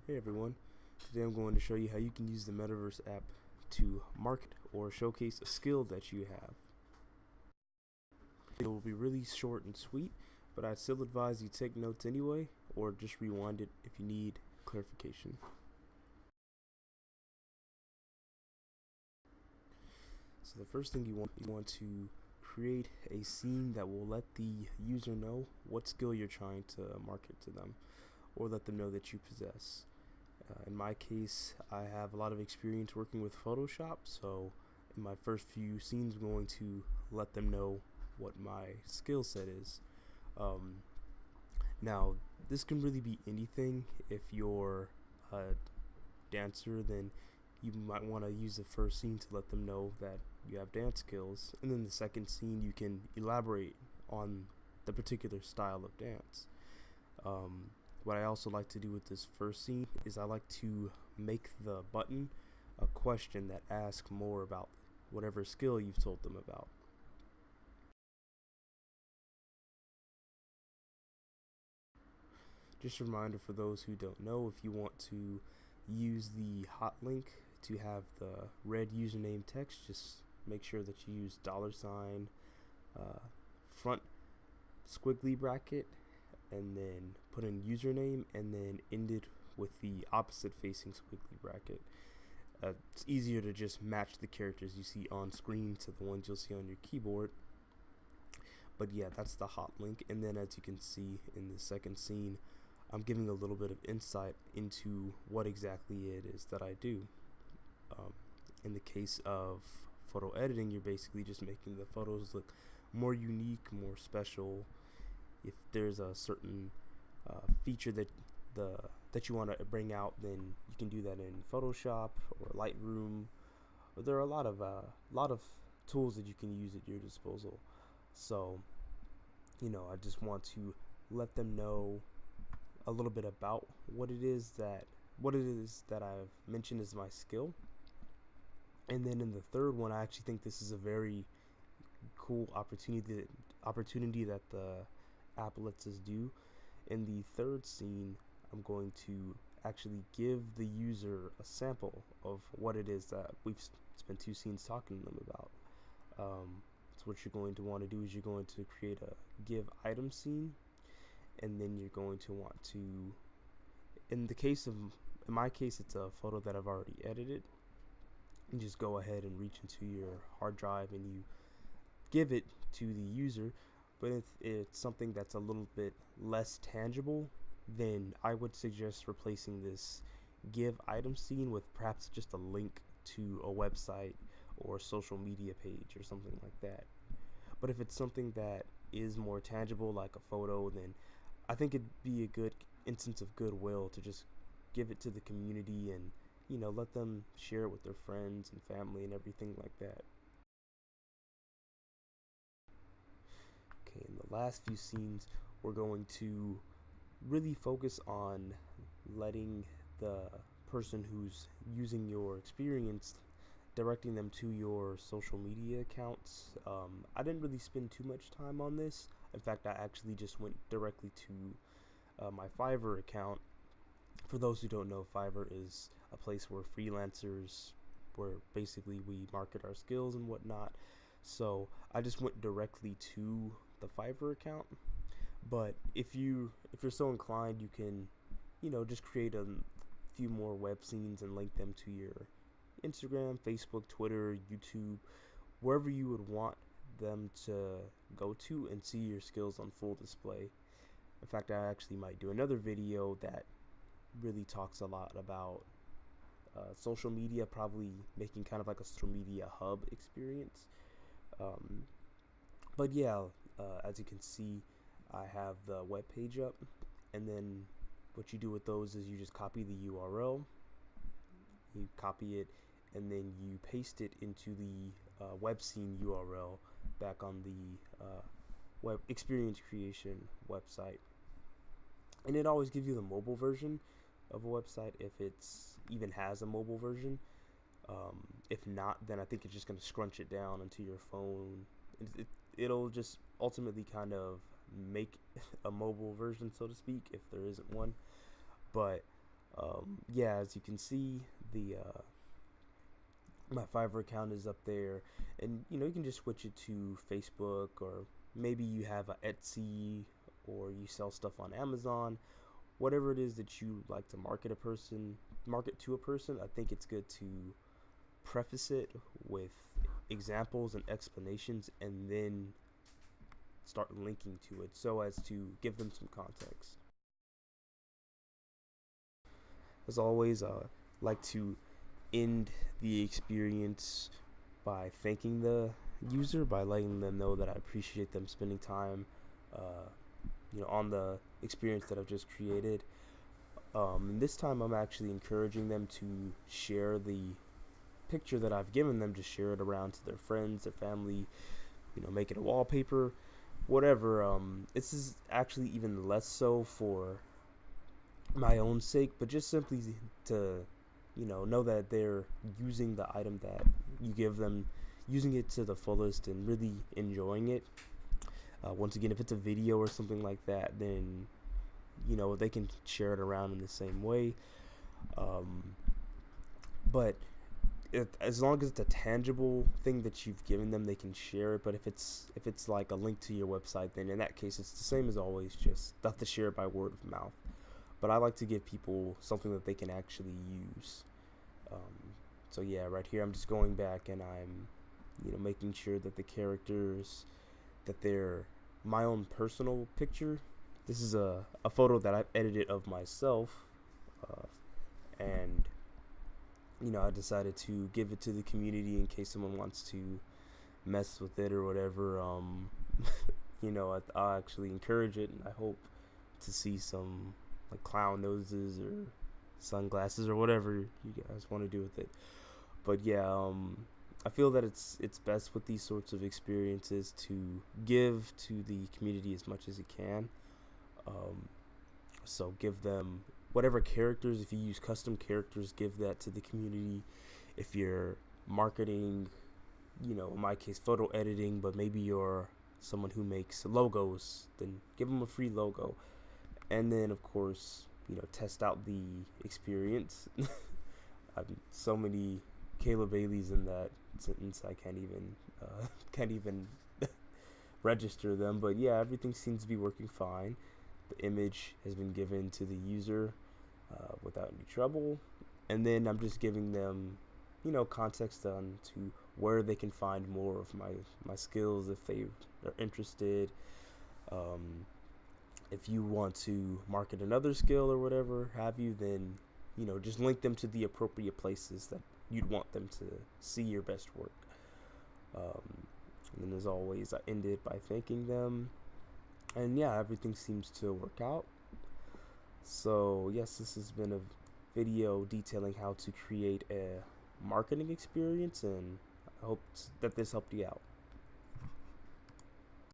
Hey everyone, today I'm going to show you how you can use the Metaverse app to market or showcase a skill that you have. It will be really short and sweet, but I'd still advise you take notes anyway, or just rewind it if you need clarification. So the first thing you want to create a scene that will let the user know what skill you're trying to market to them, or let them know that you possess. In my case, I have a lot of experience working with Photoshop, so in my first few scenes, I'm going to let them know what my skill set is. Now, this can really be anything. If you're a dancer, then you might want to use the first scene to let them know that you have dance skills, and then the second scene you can elaborate on the particular style of dance. What I also like to do with this first scene is I like to make the button a question that asks more about whatever skill you've told them about. Just a reminder for those who don't know, if you want to use the hot link to have the red username text, just make sure that you use $, front squiggly bracket, and then put in username, and then end it with the opposite facing squiggly bracket. It's easier to just match the characters you see on screen to the ones you'll see on your keyboard. But yeah, that's the hot link. And then as you can see in the second scene, I'm giving a little bit of insight into what exactly it is that I do. In the case of photo editing, you're basically just making the photos look more unique, more special. If there's a certain feature that you want to bring out, then you can do that in Photoshop or Lightroom. But there are a lot of tools that you can use at your disposal. So, I just want to let them know a little bit about what it is that I've mentioned as my skill. And then in the third one, I actually think this is a very cool opportunity that the app lets us do. In the third scene, I'm going to actually give the user a sample of what it is that we've spent 2 scenes talking to them about. So what you're going to want to do is you're going to create a give item scene, and then you're going to want to, in my case, it's a photo that I've already edited. You just go ahead and reach into your hard drive and you give it to the user. But if it's something that's a little bit less tangible, then I would suggest replacing this give item scene with perhaps just a link to a website or social media page or something like that. But if it's something that is more tangible, like a photo, then I think it'd be a good instance of goodwill to just give it to the community and let them share it with their friends and family and everything like that. Okay, in the last few scenes, we're going to really focus on letting the person who's using your experience, directing them to your social media accounts. I didn't really spend too much time on this. In fact, I actually just went directly to my Fiverr account. For those who don't know, Fiverr is a place where basically we market our skills and whatnot. So I just went directly to the Fiverr account. But if you're so inclined, you can, just create a few more web scenes and link them to your Instagram, Facebook, Twitter, YouTube, wherever you would want them to go to and see your skills on full display. In fact, I actually might do another video that really talks a lot about social media, probably making kind of like a social media hub experience. But yeah, as you can see, I have the web page up, and then what you do with those is you just copy the URL, you copy it, and then you paste it into the web scene URL back on the web experience creation website. And it always gives you the mobile version of a website if it's even has a mobile version. If not, then I think it's just going to scrunch it down onto your phone. It'll just ultimately kind of make a mobile version, so to speak, if there isn't one. But Yeah, as you can see, the my Fiverr account is up there, and you can just switch it to Facebook, or maybe you have a Etsy, or you sell stuff on Amazon. Whatever it is that you like to market to a person, I think it's good to preface it with examples and explanations, and then start linking to it so as to give them some context. As always, I like to end the experience by thanking the user, by letting them know that I appreciate them spending time on the experience that I've just created. And this time I'm actually encouraging them to share the picture that I've given them, to share it around to their friends, their family, make it a wallpaper, whatever. This is actually even less so for my own sake, but just simply to know that they're using the item that you give them, using it to the fullest and really enjoying it. Once again, if it's a video or something like that, then they can share it around in the same way. But as long as it's a tangible thing that you've given them, they can share it. But if it's like a link to your website, then in that case it's the same as always, just have to share it by word of mouth. But I like to give people something that they can actually use. So yeah, right here I'm just going back and I'm making sure that the characters, that they're my own personal picture. This is a photo that I've edited of myself, and I decided to give it to the community in case someone wants to mess with it or whatever. I actually encourage it, and I hope to see some like clown noses or sunglasses or whatever you guys want to do with it. But yeah, I feel that it's best with these sorts of experiences to give to the community as much as you can. So give them whatever characters. If you use custom characters, give that to the community. If you're marketing, in my case, photo editing, but maybe you're someone who makes logos, then give them a free logo. And then, of course, test out the experience. So many Kayla Baileys in that sentence, I can't even register them. But yeah, everything seems to be working fine. The image has been given to the user without any trouble, and then I'm just giving them context on to where they can find more of my skills if they are interested. If you want to market another skill or whatever have you, then just link them to the appropriate places that you'd want them to see your best work. And then as always, I end it by thanking them, and yeah, everything seems to work out. So yes, this has been a video detailing how to create a marketing experience, and I hope that this helped you out.